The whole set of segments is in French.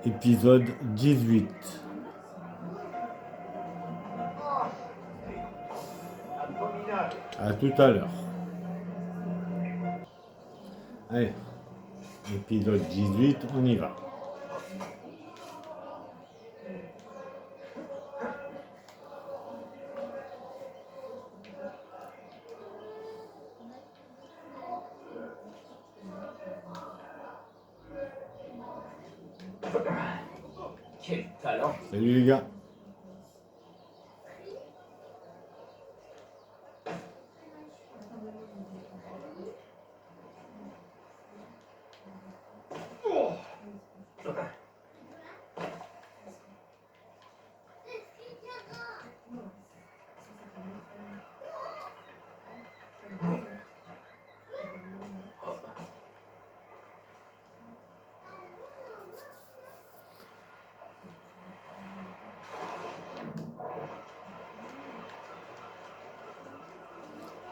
Épisode 18. À tout à l'heure. Allez, épisode 18, on y va. Quel talent! Salut les gars.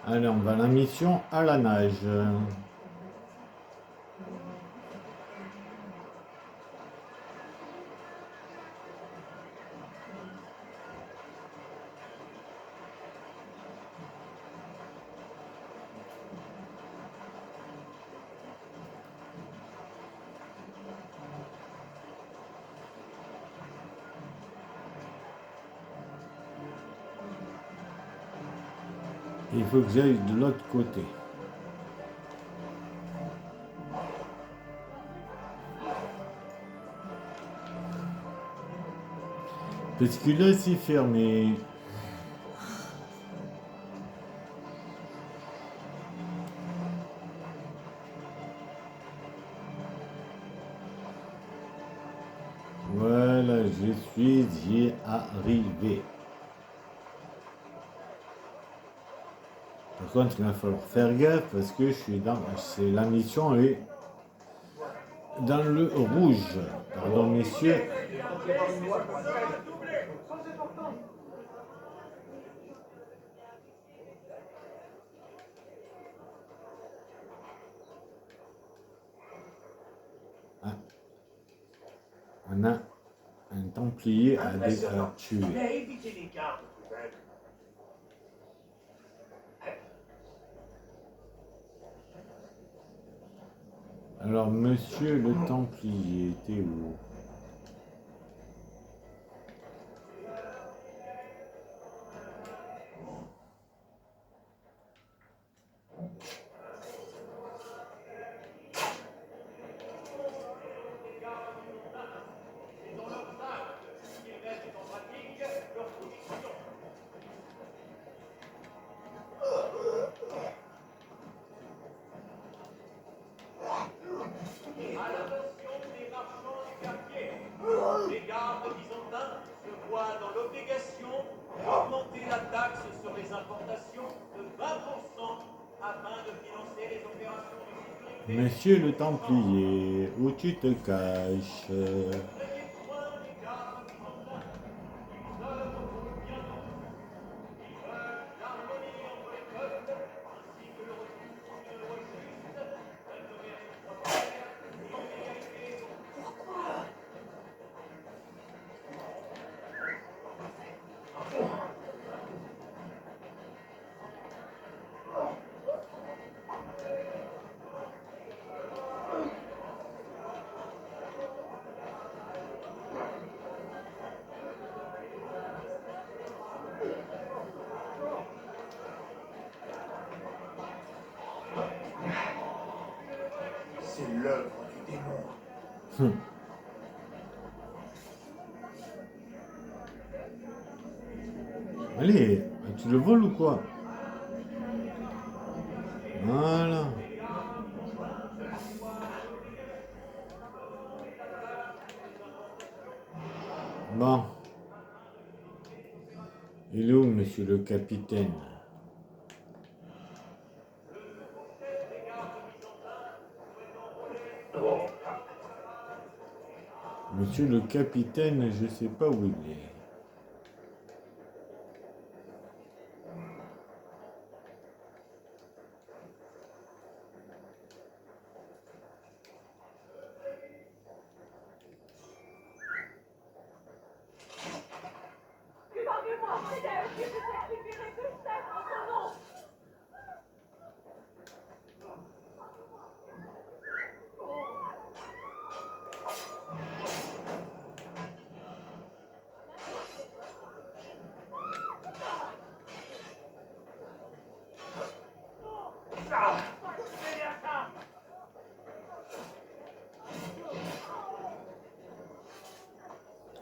Allez, on va à la mission à la nage. Il faut que j'aille de l'autre côté. Parce que là, c'est fermé. Voilà, j'y arrivé. Par contre, il va falloir faire gaffe parce que je suis dans. C'est la mission est dans le rouge. Pardon, messieurs. Ah. On a un Templier à tuer. Alors, monsieur le Templier, t'es où? Les gardes byzantins se voient dans l'obligation d'augmenter la taxe sur les importations de 20% afin de financer les opérations de sécurité. Monsieur le Templier, où tu te caches? Prenez soin des gardes byzantins. Ils œuvrent pour le bien de tous. Ils veulent l'harmonie entre les peuples ainsi que le retour d'une loi juste, d'un commerce prospère et une égalité pour tous. C'est l'œuvre du démon. Allez, tu le voles ou quoi? Voilà. Bon. Il est où, monsieur le capitaine? Monsieur le capitaine, je sais pas où il est.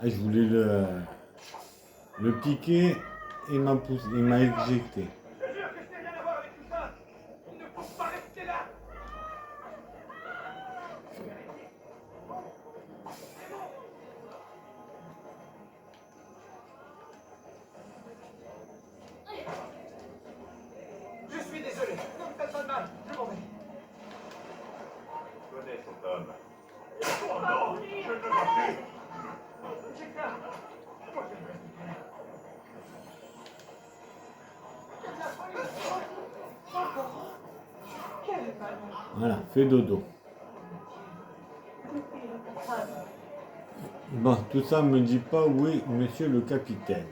Ah, je voulais le piquer, il m'a poussé, il m'a éjecté. Je te jure que je n'ai rien à voir avec tout ça. Il ne faut pas rester là. Je suis désolé. Ne me faites pas de mal. Je m'en vais. Je connais cet homme. Oh non, je ne veux pas plus. J'ai peur. Moi, j'aimerais rester là. C'est de la folie. Encore. Quel malheur. Voilà, fais dodo. Bon, tout ça me dit pas où est monsieur le capitaine.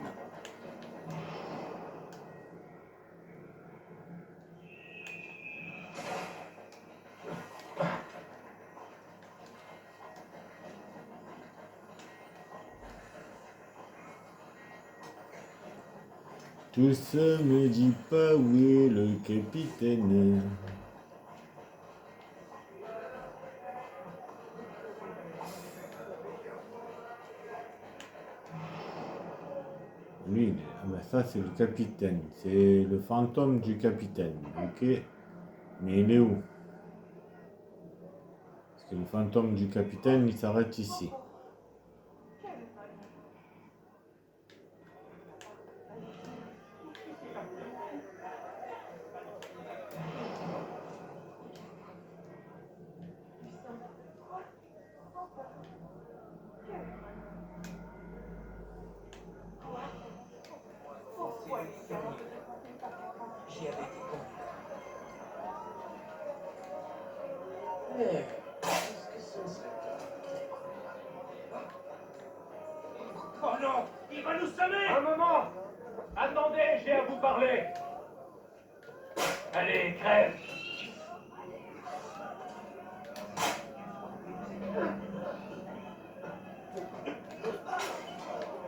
Tout ça me dit pas où est le capitaine. Lui, ah ben ça c'est le capitaine, c'est le fantôme du capitaine, ok? Mais il est où? Parce que le fantôme du capitaine, il s'arrête ici. J'y avais été conduit. Mais, est-ce que ce ne serait pas... Oh non, il va nous semer. Un moment. Attendez, j'ai à vous parler. Allez, crève.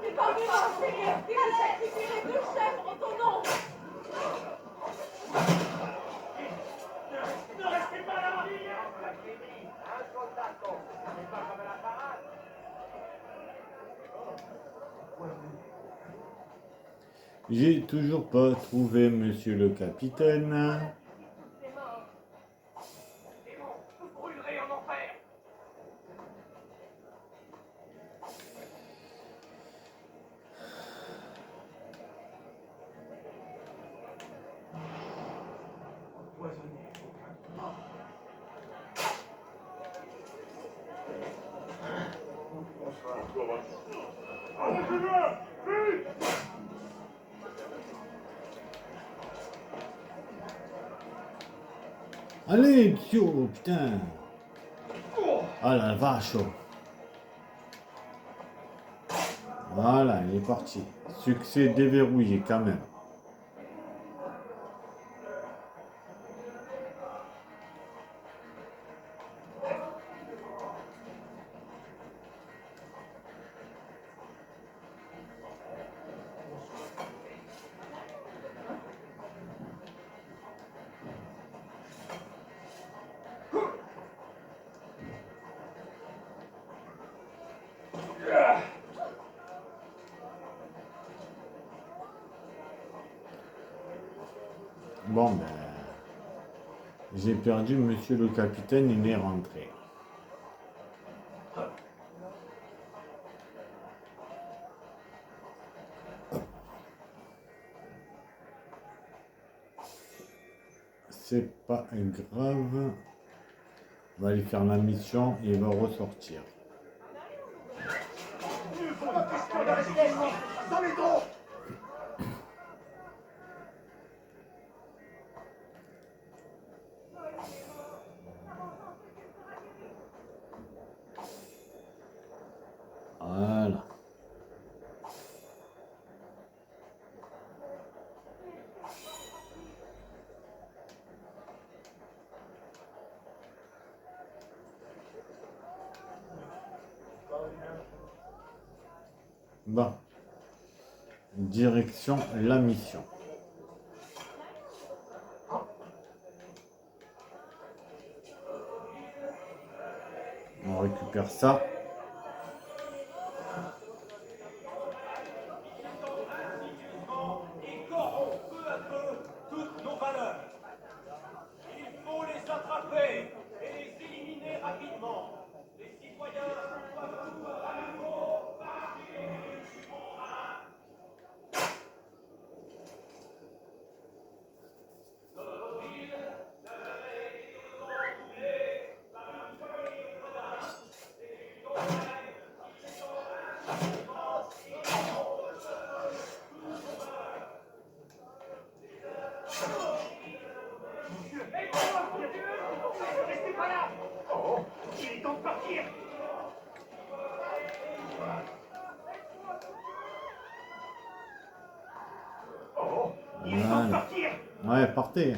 C'est pas grave, Seigneur. Il a sacrifié les 2 chèvres en ton nom. Ne restez pas là. Un soldat tombe. C'est pas comme à la parade. J'ai toujours pas trouvé monsieur le capitaine. Démon, vous brûlerez en enfer. Allez, Dio, putain. Ah la vache. Voilà, il est parti. Succès déverrouillé quand même. Bon, ben, j'ai perdu monsieur le capitaine, il est rentré. C'est pas grave. On va aller faire la mission et il va ressortir. Dans les dos. Voilà. Bon. Direction la mission. On récupère ça. Ouais, partez.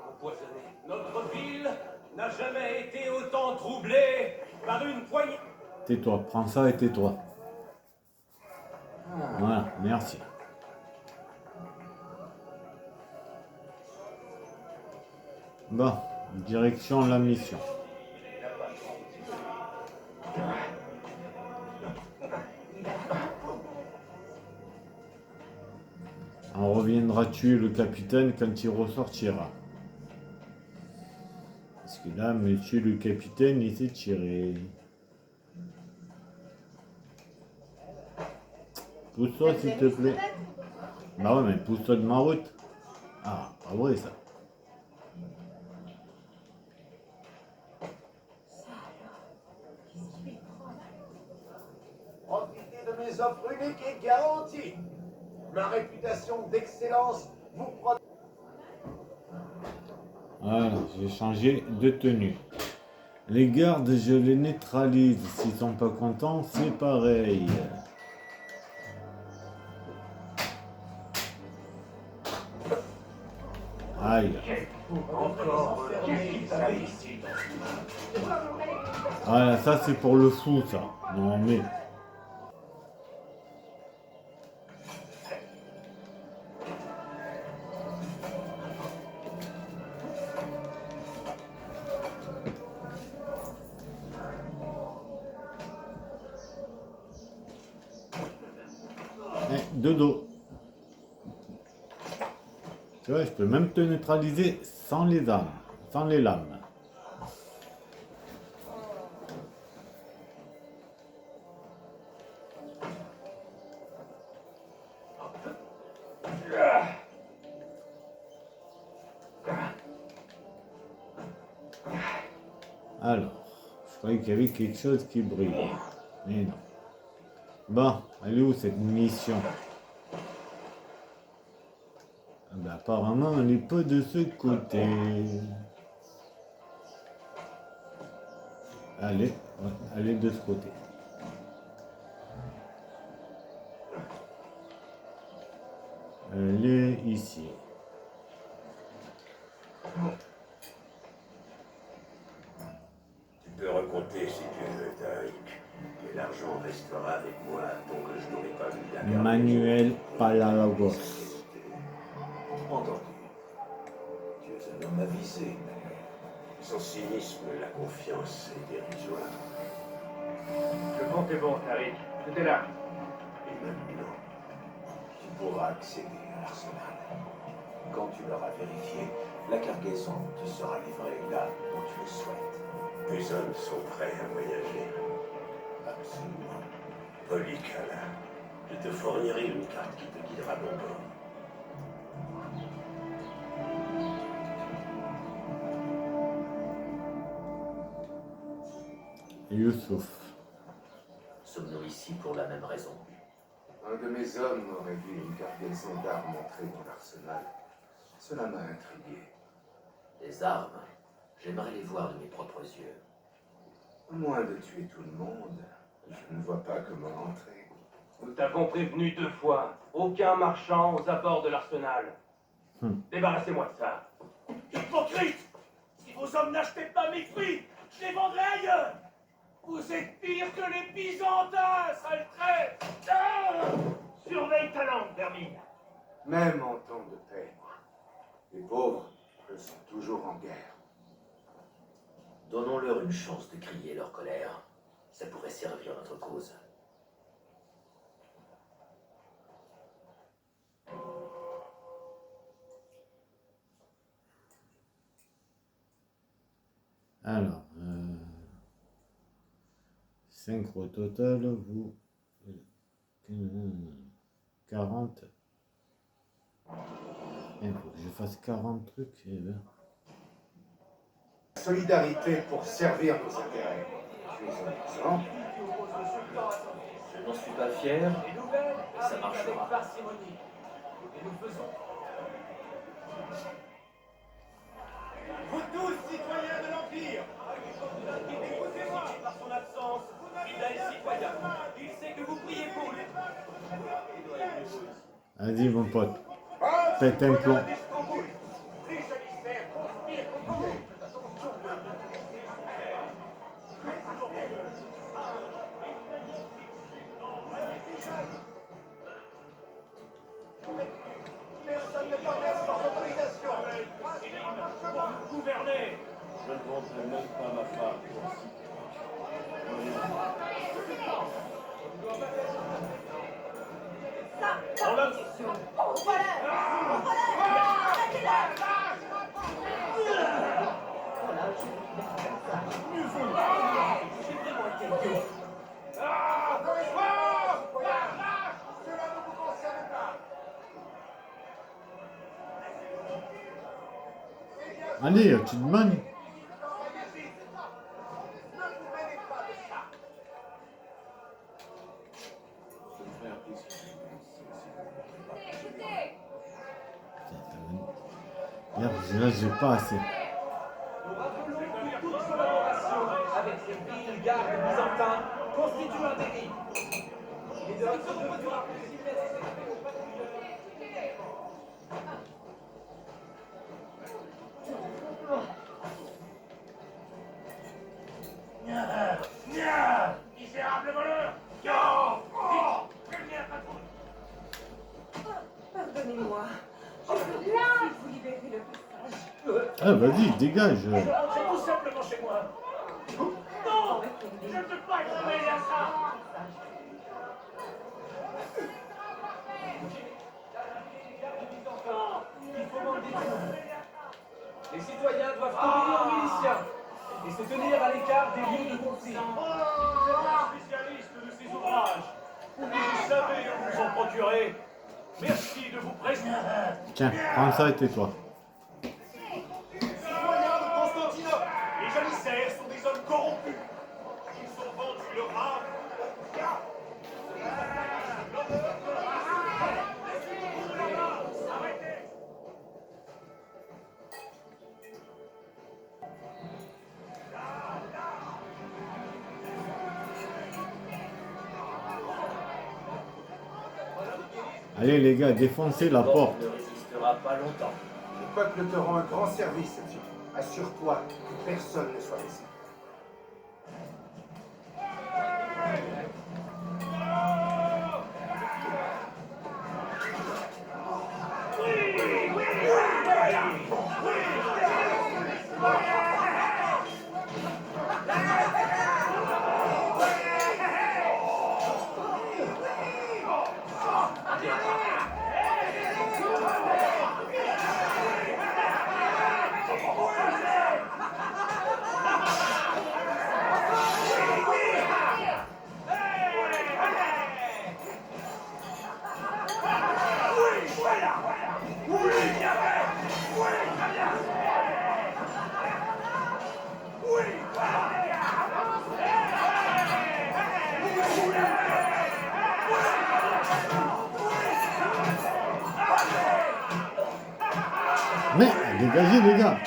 Empoisonné. Notre ville n'a jamais été autant troublée par une poignée. Tais-toi, prends ça et tais-toi. Voilà, merci. Bon, direction la mission. On reviendra tuer le capitaine quand il ressortira. Parce que là, monsieur le capitaine, il s'est tiré. Pousse-toi s'il te plaît. Bah ouais, mais pousse-toi de ma route. Ah, pas vrai ça. Profitez de mes offres uniques et garanties. Ma réputation d'excellence vous protège. Voilà, j'ai changé de tenue. Les gardes, je les neutralise. S'ils sont pas contents, c'est pareil. Aïe. Encore Voilà, ça c'est pour le fou, ça. Non mais... De dos. Tu vois, je peux même te neutraliser sans les armes, sans les lames. Alors, je croyais qu'il y avait quelque chose qui brille. Mais non. Bon, elle est où cette mission? Ah ben, apparemment, elle n'est pas de ce côté. Allez, ouais, elle est de ce côté. Elle est ici. Tu peux recompter si tu veux, Tariq. Mais l'argent restera avec moi tant que je n'aurai pas vu la garde. Manuel Palagos. Entendu. Tu es un homme avisé, Manuel. Sans cynisme, la confiance est dérisoire. Le compte est bon, Tariq. Tout est là. Et maintenant, tu pourras accéder à l'arsenal. Quand tu l'auras vérifié, la cargaison te sera livrée là où tu le souhaites. Tes hommes sont prêts à voyager. Absolument. Polycala, je te fournirai une carte qui te guidera bon bord. Youssouf. Sommes-nous ici pour la même raison? Un de mes hommes aurait vu une cargaison d'armes entrer dans l'arsenal. Cela m'a intrigué. Des armes? J'aimerais les voir de mes propres yeux. À moins de tuer tout le monde, je ne vois pas comment entrer. Nous t'avons prévenu 2 fois. Aucun marchand aux abords de l'arsenal. Débarrassez-moi de ça. Hypocrite! Si vos hommes n'achetaient pas mes fruits, je les vendrais ailleurs! Vous êtes pire que les Byzantins, sale trait! Surveille ta langue, vermine! Même en temps de paix, les pauvres sont toujours en guerre. Donnons-leur une chance de crier leur colère. Ça pourrait servir notre cause. Alors, 5 au total, vous... 40. Il faut que je fasse 40 trucs. Et ben... Solidarité pour servir nos intérêts. Tu es un exemple. Je n'en suis pas fier, Les nouvelles mais ça arrivent avec marchera. parcimonie. Et nous faisons... Vous tous, citoyens de l'Empire, Vas-y, mon pote. Pète un plomb. Personne ne parle sans autorisation. Pour vous gouverner. Je ne vendrai même pas ma femme pour si on a... Allez, tu demandes. Merde, là, j'ai pas assez. Nous rappelons que toute collaboration avec ces villes gardes byzantins constitue un délit. Il est de notre devoir de signaler ces faits aux patrouilleurs. Misérable voleur! Yo! Vite! Prévenez la patrouille! Pardonnez-moi. Je veux bien vous libérer le passage. Ah, vas-y, dégage. Je rentrais tout simplement chez moi. Non! Je ne peux pas être mêlé à ça! Il faut m'en détourner. Les citoyens doivent obéir aux miliciens et se tenir à l'écart des lieux de conflit. Vous êtes un spécialiste de ces ouvrages. Et vous savez où vous en procurer. Merci de vous prester. Tiens, prends ça et tais-toi. Citoyens de Constantinople, les janissaires sont des hommes corrompus. Ils sont vendus leur âme. Arrêtez! Allez, les gars, défoncez la porte. Ne résistera pas longtemps. Le peuple te rend un grand service, Sergio. Assure-toi que personne ne soit blessé. Mais, dégagez, les gars.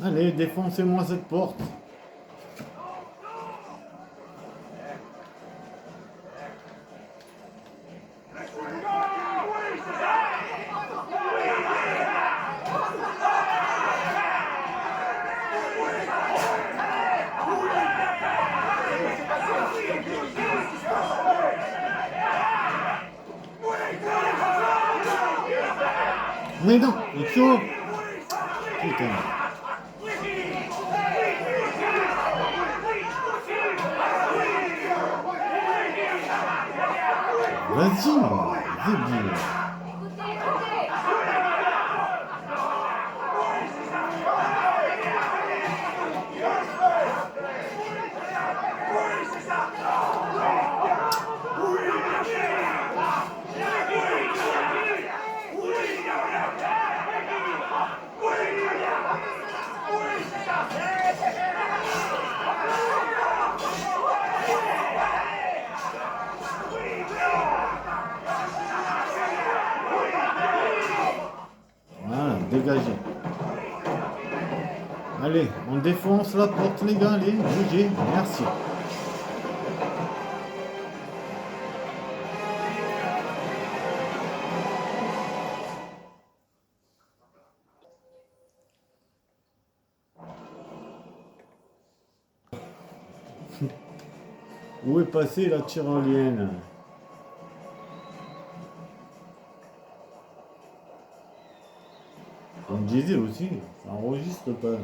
Allez, défoncez-moi cette porte. Mais non, il chaud. Putain. Vas-y, débile. dégagez. Allez, on défonce la porte, les gars, allez, bougez, merci. Où est passée la tyrolienne? On me disait aussi, ça enregistre pas.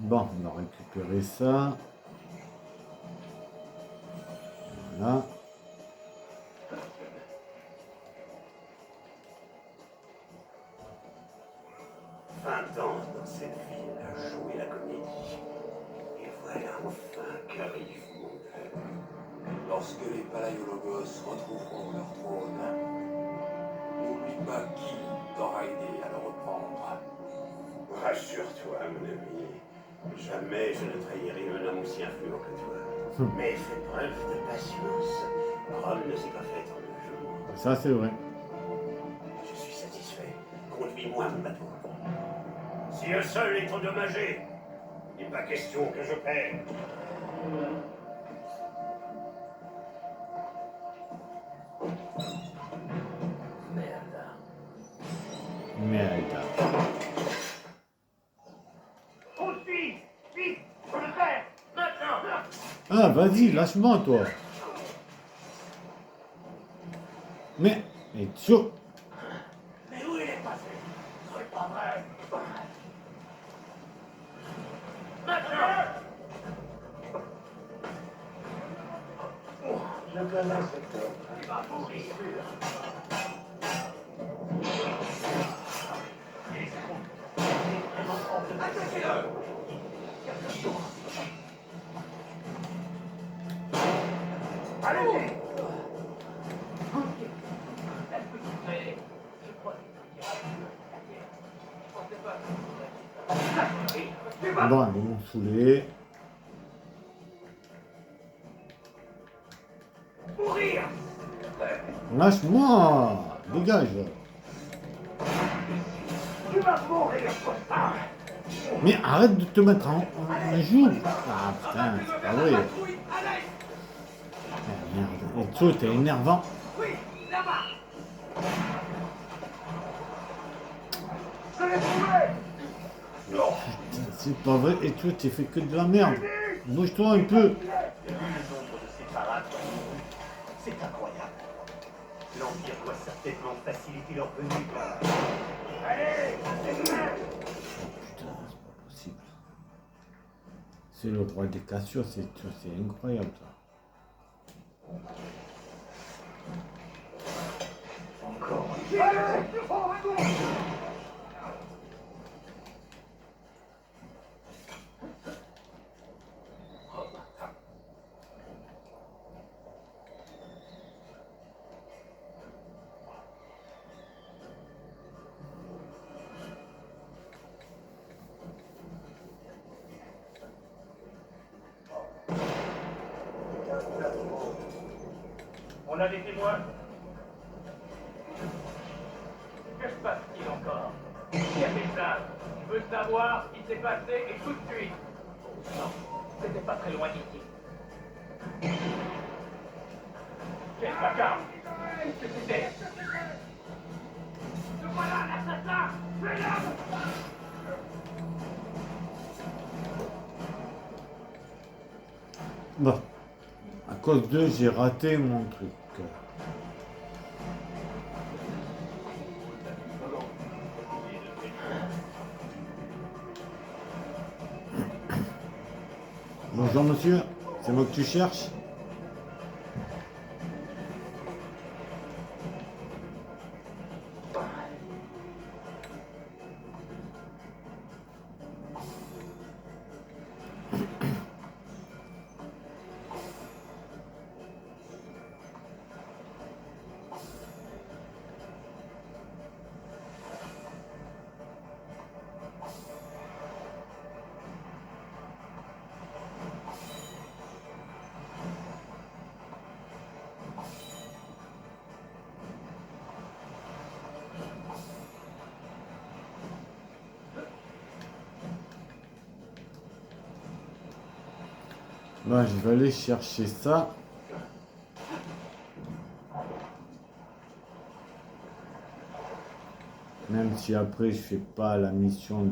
Bon, on va récupérer ça. Voilà. Ans dans cette ville à jouer la comédie. Et voilà enfin qu'arrive mon heure. Lorsque les Palaiologos retrouveront leur trône, n'oublie pas qui t'aura aidé à le reprendre. Rassure-toi, mon ami. Jamais je ne trahirai un homme aussi influent que toi. Mais fais preuve de patience. Rome ne s'est pas faite en 2 jours. Ça, c'est vrai. Je suis satisfait. Conduis-moi mon bateau. Si un seul est endommagé, il n'est pas question que je perde. Merde. Merde. Conduis! Vite! Sur le terre! Maintenant! Ah, vas-y, lâche-moi, toi. Mais, et chaud. Mais où il est passé? C'est pas vrai! Maintenant! Je connais cet homme. Il va mourir! Attaquez-le! Allez-y! Bon, ils m'ont saoulé. Mourir! Lâche-moi. Dégage. Tu vas mourir, costard! Mais arrête de te mettre en joue. Ah putain, c'est pas vrai. Ah, merde. Et toi, t'es énervant. Oui, là-bas! Je l'ai trouvé! Putain, c'est pas vrai. Et toi, t'es fait que de la merde. Bouge-toi un peu. Le nombre de ces parades, c'est incroyable. L'Empire doit certainement faciliter leur venue. Allez! C'est bien! Putain, c'est pas possible. C'est le roi des Cassios, c'est incroyable ça. Encore. Allez! Oh, retourne! On a des témoins. Que se passe-t-il encore? Qui a fait ça? Je veux savoir ce qui s'est passé et tout de suite. Non, c'était pas très loin d'ici. Quel bâtard! Qu'est-ce que c'était? Te voilà, l'assassin! Fais-le! Bon. À cause d'eux, j'ai raté mon truc. Bonjour monsieur, c'est moi que tu cherches? Bah, je vais aller chercher ça. Même si après je fais pas la mission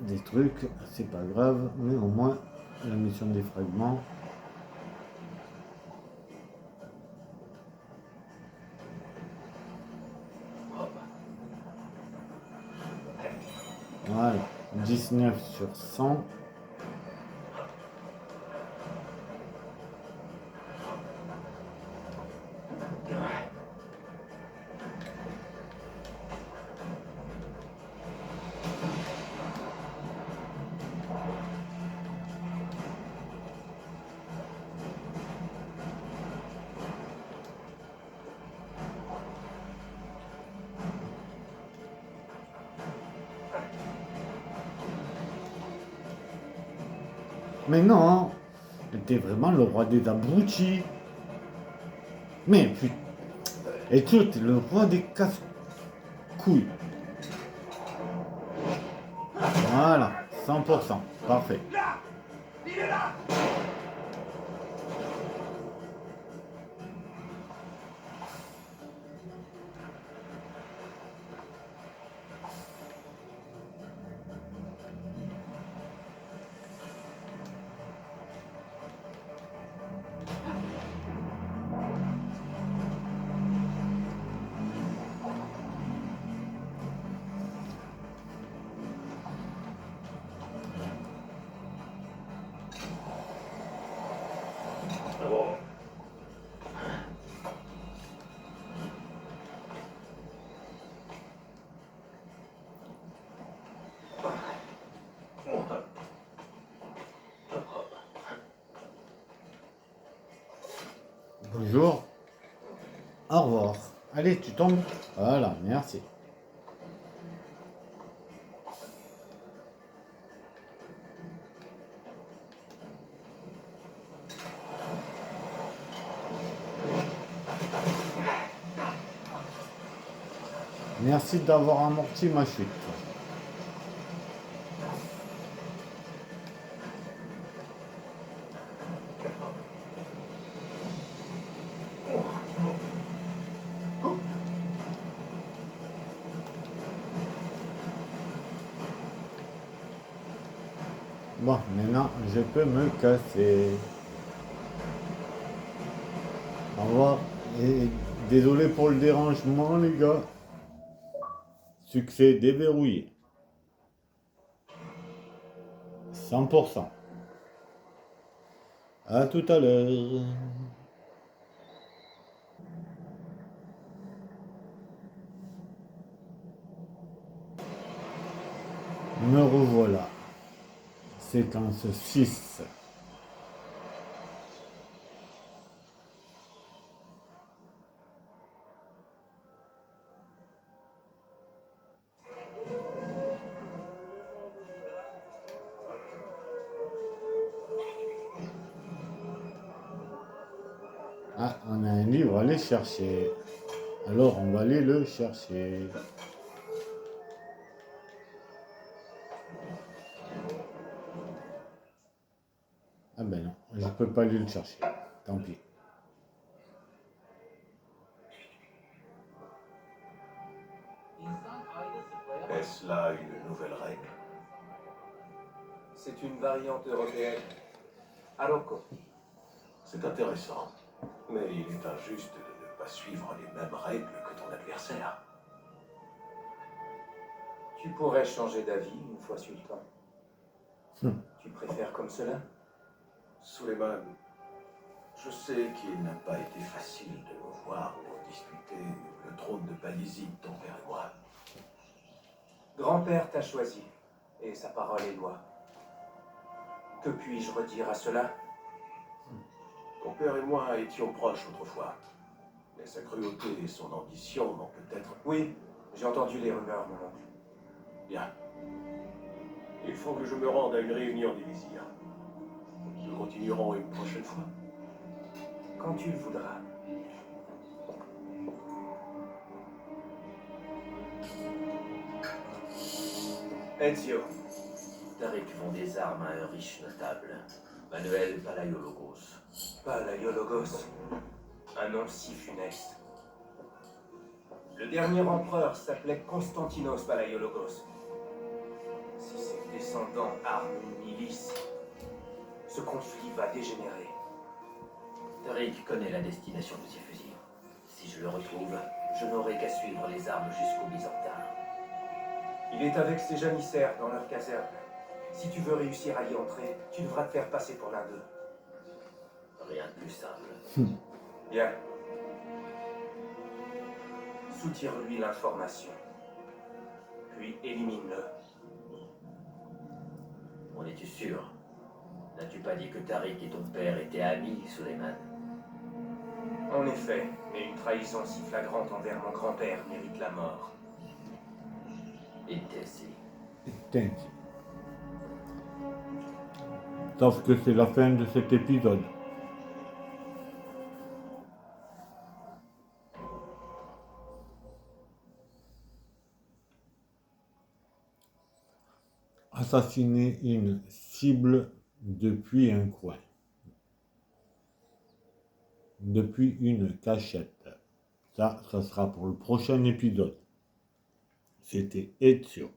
des trucs, c'est pas grave, mais au moins la mission des fragments. Voilà, 19 sur 100. Mais non, t'es vraiment le roi des abrutis. Mais putain, et tu t'es le roi des casse-couilles. Voilà, 100%, parfait. Là! Il est là! Bonjour. Au revoir. Allez, tu tombes. Voilà, merci. Merci d'avoir amorti ma chute. Bon, maintenant, je peux me casser. Au revoir. Et désolé pour le dérangement, les gars. Succès déverrouillé. 100%. À tout à l'heure. Me revoilà. Séquence 6. Ah, on a un livre à aller chercher. Alors, on va aller le chercher. Ah ben non, je peux pas aller le chercher. Tant pis. Est-ce là une nouvelle règle? C'est une variante européenne. Aroko. C'est intéressant, mais il est injuste de ne pas suivre les mêmes règles que ton adversaire. Tu pourrais changer d'avis une fois sultan. Tu préfères comme cela? Suleiman, je sais qu'il n'a pas été facile de nous voir pour disputer le trône de Bayezid, ton père et moi. Grand-père t'a choisi, et sa parole est loi. Que puis-je redire à cela? Ton père et moi étions proches autrefois, mais sa cruauté et son ambition m'ont peut-être... Oui, j'ai entendu les rumeurs, mon oncle. Bien. Il faut que je me rende à une réunion des vizirs. Nous continuerons une prochaine fois. Quand tu le voudras. Ezio, Tariq vend des armes à un riche notable, Manuel Palaiologos. Palaiologos. Un nom si funeste. Le dernier empereur s'appelait Constantinos Palaiologos. Si ses descendants arment une milice, ce conflit va dégénérer. Tariq connaît la destination de ces fusils. Si je le retrouve, je n'aurai qu'à suivre les armes jusqu'aux Byzantins. Il est avec ses janissaires dans leur caserne. Si tu veux réussir à y entrer, tu devras te faire passer pour l'un d'eux. Rien de plus simple. Bien. Soutire-lui l'information. Puis élimine-le. En es-tu sûr? N'as-tu pas dit que Tariq et ton père étaient amis, Suleiman? En effet, mais une trahison si flagrante envers mon grand-père mérite la mort. Intessi. Intense. Sauf que c'est la fin de cet épisode. Assassiner une cible depuis un coin. Depuis une cachette. Ça sera pour le prochain épisode. C'était Ezio.